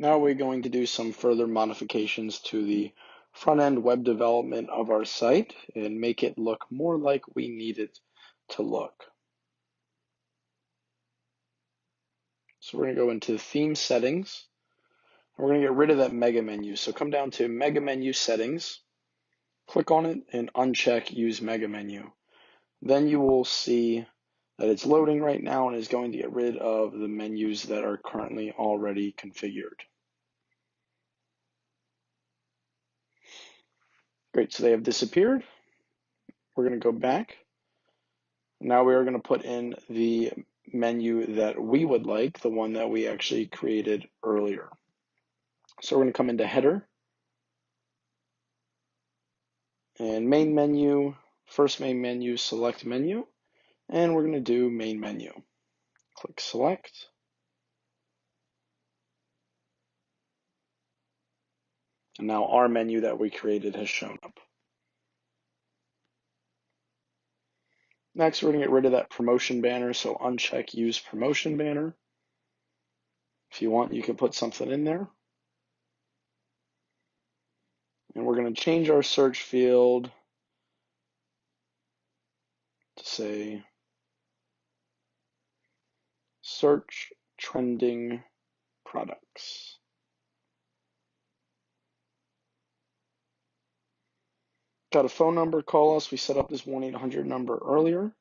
Now we're going to do some further modifications to the front-end web development of our site and make it look more like we need it to look. So we're going to go into theme settings. And we're going to get rid of that mega menu. So come down to mega menu settings, click on it and uncheck use mega menu. Then you will see that it's loading right now and is going to get rid of the menus that are currently already configured. Great, so they have disappeared. We're going to go back. Now we are going to put in the menu that we would like, the one that we actually created earlier. So we're going to come into header and main menu, first main menu, select menu, and we're going to do main menu. Click select. And now our menu that we created has shown up. Next, we're going to get rid of that promotion banner, so uncheck use promotion banner. If you want, you can put something in there. And we're going to change our search field to say search trending products. Got a phone number, call us. We set up this 1-800 number earlier.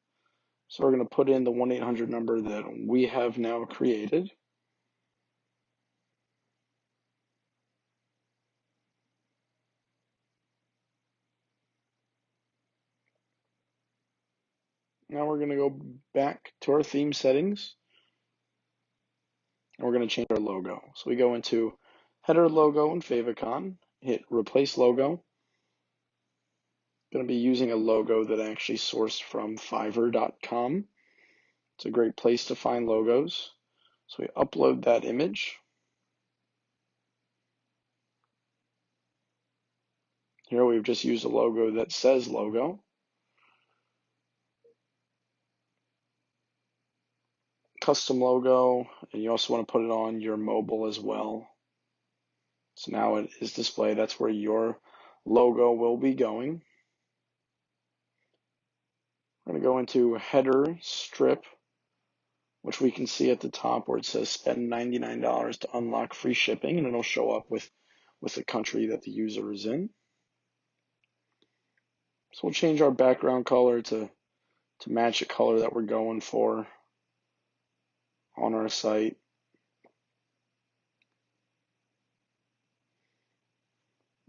So we're going to put in the 1-800 number that we have now created. Now we're going to go back to our theme settings. And we're going to change our logo. So we go into header logo in favicon, hit replace logo. Going to be using a logo that I actually sourced from Fiverr.com. It's a great place to find logos. So we upload that image. Here we've just used a logo that says logo. Custom logo, and you also want to put it on your mobile as well. So now it is displayed. That's where your logo will be going. We're going to go into header strip, which we can see at the top where it says spend $99 to unlock free shipping, and it'll show up with the country that the user is in. So we'll change our background color to match the color that we're going for on our site.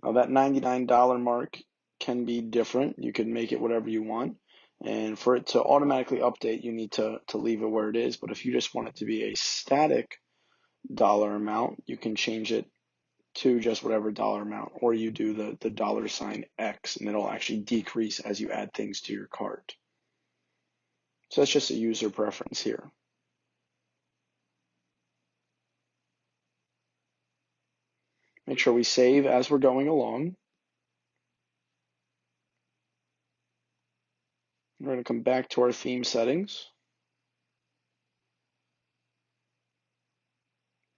Now that $99 mark can be different. You can make it whatever you want. And for it to automatically update, you need to leave it where it is. But if you just want it to be a static dollar amount, you can change it to just whatever dollar amount, or you do the $X, and it'll actually decrease as you add things to your cart. So that's just a user preference here. Make sure we save as we're going along. We're going to come back to our theme settings.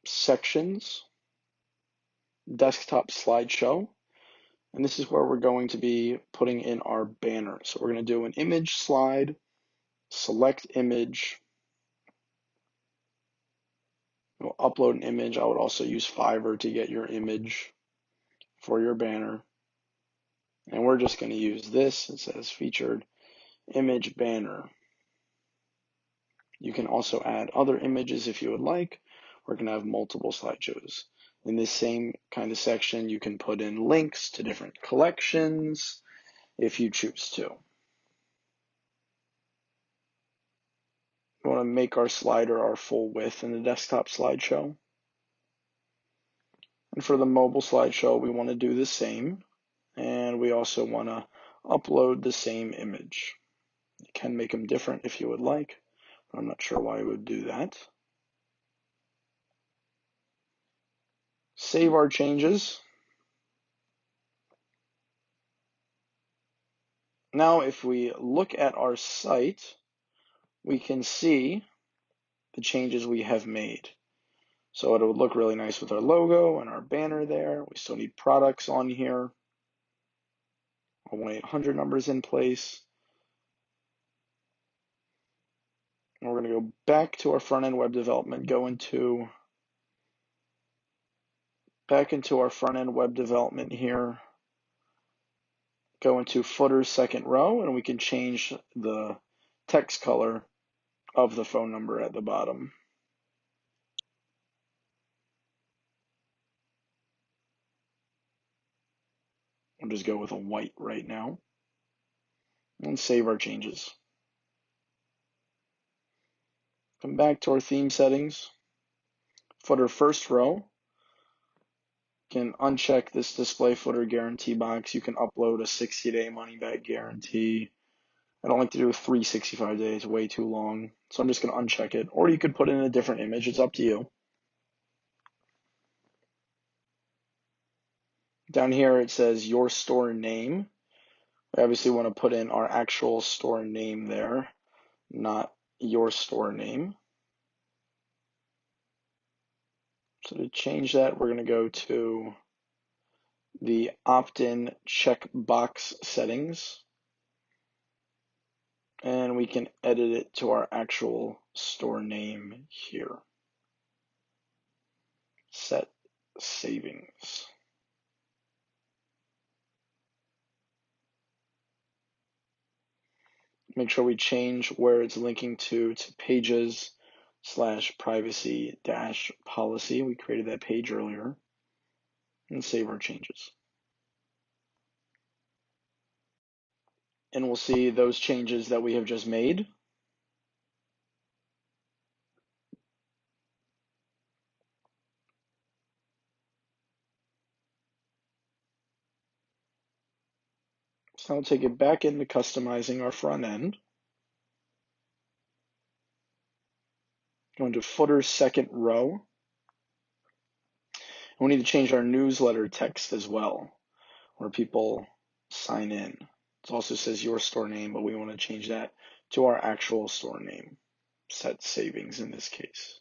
Sections. Desktop slideshow. And this is where we're going to be putting in our banner. So we're going to do an image slide, select image. We'll upload an image. I would also use Fiverr to get your image for your banner. And we're just going to use this. It says featured image banner. You can also add other images if you would like. We're going to have multiple slideshows. In this same kind of section, you can put in links to different collections if you choose to. We want to make our slider our full width in the desktop slideshow. And for the mobile slideshow, we want to do the same. And we also want to upload the same image. You can make them different if you would like. I'm not sure why we would do that. Save our changes. Now, if we look at our site, we can see the changes we have made. So it would look really nice with our logo and our banner there. We still need products on here. Our 1-800 numbers in place. And we're going to go back to our front-end web development, back into our front-end web development here, go into footer second row, and we can change the text color of the phone number at the bottom. We'll just go with a white right now and save our changes. Come back to our theme settings. Footer first row. You can uncheck this display footer guarantee box. You can upload a 60-day money-back guarantee. I don't like to do 365 days, way too long. So I'm just going to uncheck it. Or you could put in a different image. It's up to you. Down here it says your store name. We obviously want to put in our actual store name there, not your store name. So to change that, we're going to go to the opt-in checkbox settings, and we can edit it to our actual store name here. Set savings. Make sure we change where it's linking to pages/privacy-policy. We created that page earlier, and save our changes. And we'll see those changes that we have just made. So I'll take it back into customizing our front end. Go into footer second row. We need to change our newsletter text as well, where people sign in. It also says your store name, but we want to change that to our actual store name. Set savings in this case.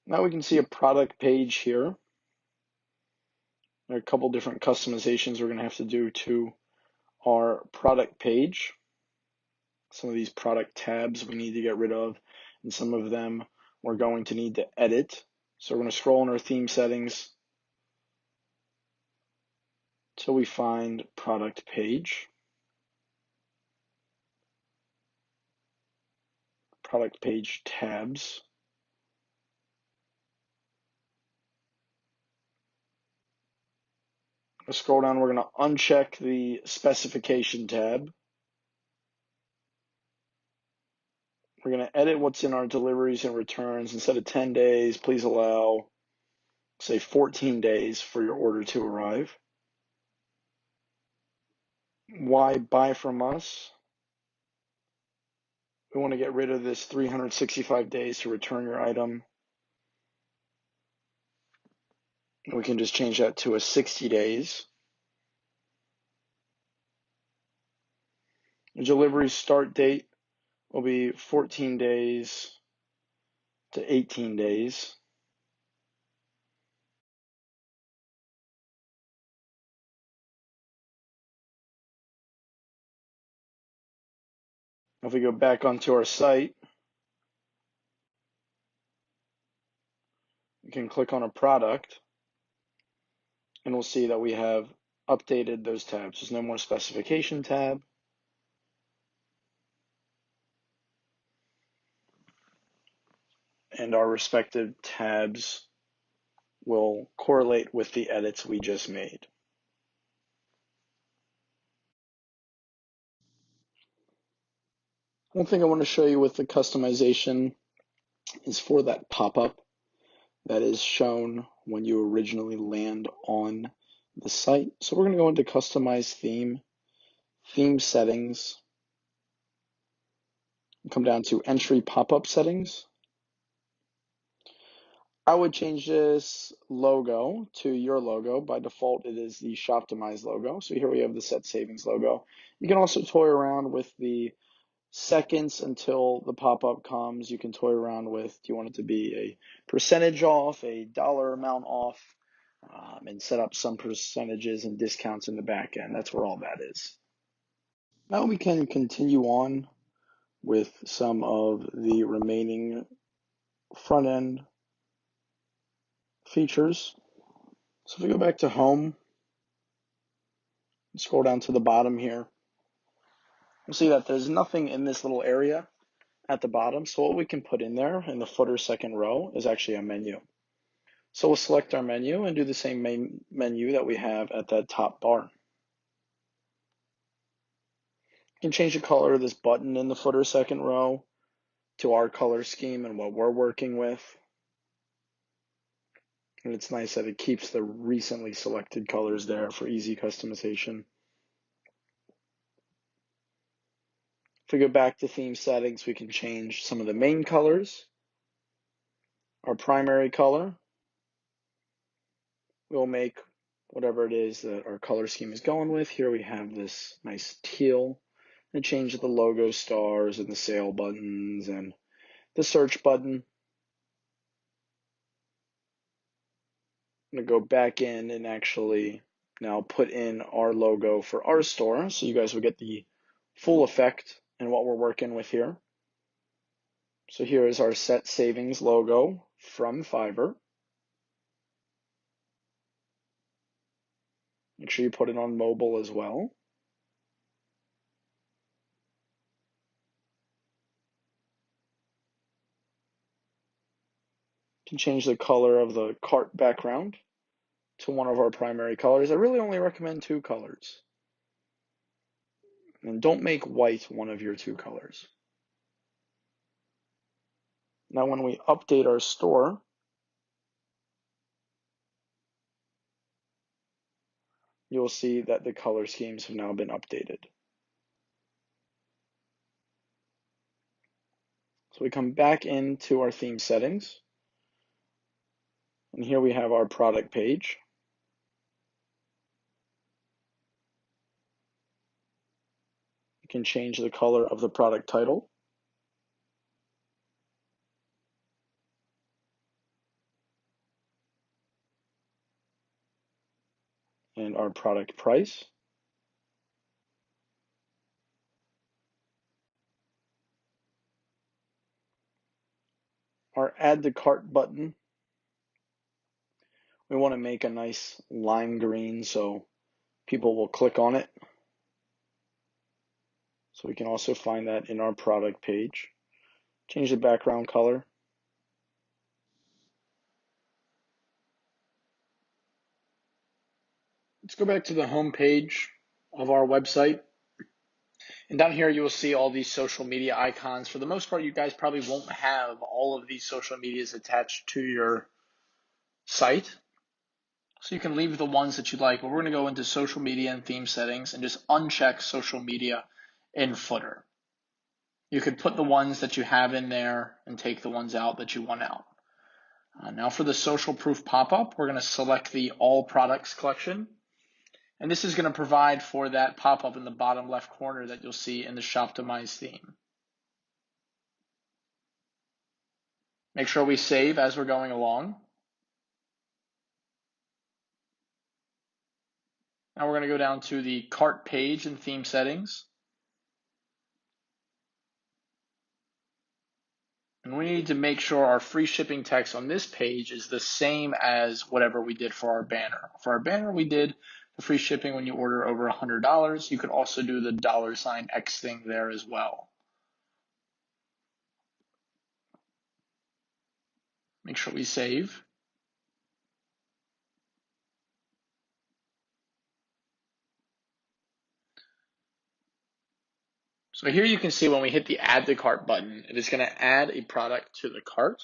Now we can see a product page here. There are a couple different customizations we're going to have to do to our product page. Some of these product tabs we need to get rid of, and some of them we're going to need to edit. So we're going to scroll in our theme settings till we find product page. Product page tabs. We'll scroll down, we're going to uncheck the specification tab. We're going to edit what's in our deliveries and returns. Instead of 10 days, please allow, say, 14 days for your order to arrive. Why buy from us? We want to get rid of this 365 days to return your item. We can just change that to a 60 days. The delivery start date will be 14 days to 18 days. If we go back onto our site, we can click on a product, and we'll see that we have updated those tabs. There's no more specification tab. And our respective tabs will correlate with the edits we just made. One thing I want to show you with the customization is for that pop-up that is shown when you originally land on the site. So we're going to go into Customize Theme, Theme Settings, come down to Entry Pop-up Settings. I would change this logo to your logo. By default, it is the Shoptimize logo. So here we have the Set Savings logo. You can also toy around with the seconds until the pop-up comes. You can toy around with, do you want it to be a percentage off, a dollar amount off, and set up some percentages and discounts in the back end. That's where all that is. Now we can continue on with some of the remaining front end features. So if we go back to home, scroll down to the bottom here, you'll see that there's nothing in this little area at the bottom. So what we can put in there in the footer second row is actually a menu. So we'll select our menu and do the same main menu that we have at that top bar. You can change the color of this button in the footer second row to our color scheme and what we're working with. And it's nice that it keeps the recently selected colors there for easy customization. If we go back to theme settings, we can change some of the main colors. Our primary color, we'll make whatever it is that our color scheme is going with. Here we have this nice teal, and change the logo stars and the sale buttons and the search button. I'm going to go back in and actually now put in our logo for our store so you guys will get the full effect and what we're working with here. So here is our set savings logo from Fiverr. Make sure you put it on mobile as well. You can change the color of the cart background to one of our primary colors. I really only recommend 2 colors. And don't make white one of your 2 colors. Now when we update our store, you'll see that the color schemes have now been updated. So we come back into our theme settings, and here we have our product page. You can change the color of the product title. And our product price. Our add to cart button, we want to make a nice lime green so people will click on it. So we can also find that in our product page. Change the background color. Let's go back to the home page of our website. And down here, you will see all these social media icons. For the most part, you guys probably won't have all of these social medias attached to your site. So you can leave the ones that you'd like. But we're going to go into social media and theme settings and just uncheck social media in footer. You could put the ones that you have in there and take the ones out that you want out. Now for the social proof pop-up, we're going to select the all products collection. And this is going to provide for that pop-up in the bottom left corner that you'll see in the Shoptimize theme. Make sure we save as we're going along. Now we're going to go down to the cart page and theme settings. And we need to make sure our free shipping text on this page is the same as whatever we did for our banner. For our banner, we did the free shipping when you order over $100. You could also do the $X thing there as well. Make sure we save. So here you can see when we hit the add to cart button, it is going to add a product to the cart.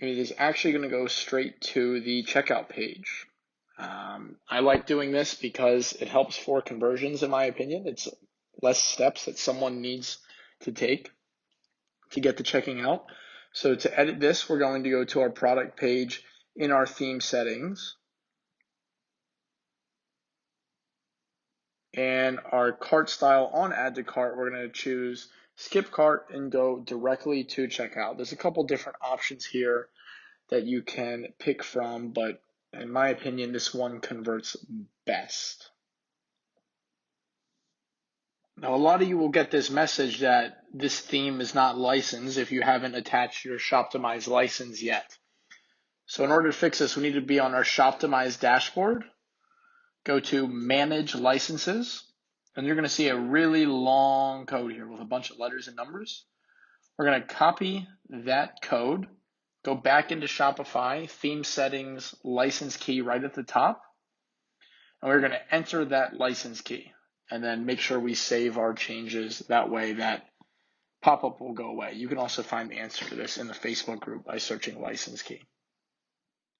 And it is actually going to go straight to the checkout page. I like doing this because it helps for conversions, in my opinion. It's less steps that someone needs to take to get to checking out. So to edit this, we're going to go to our product page in our theme settings. And our cart style on add to cart, we're going to choose skip cart and go directly to checkout. There's a couple different options here that you can pick from, but in my opinion, this one converts best. Now, a lot of you will get this message that this theme is not licensed if you haven't attached your Shoptimize license yet. So in order to fix this, we need to be on our Shoptimize dashboard, go to Manage Licenses, and you're going to see a really long code here with a bunch of letters and numbers. We're going to copy that code, go back into Shopify, theme settings, license key right at the top, and we're going to enter that license key and then make sure we save our changes. That way that pop-up will go away. You can also find the answer to this in the Facebook group by searching license key.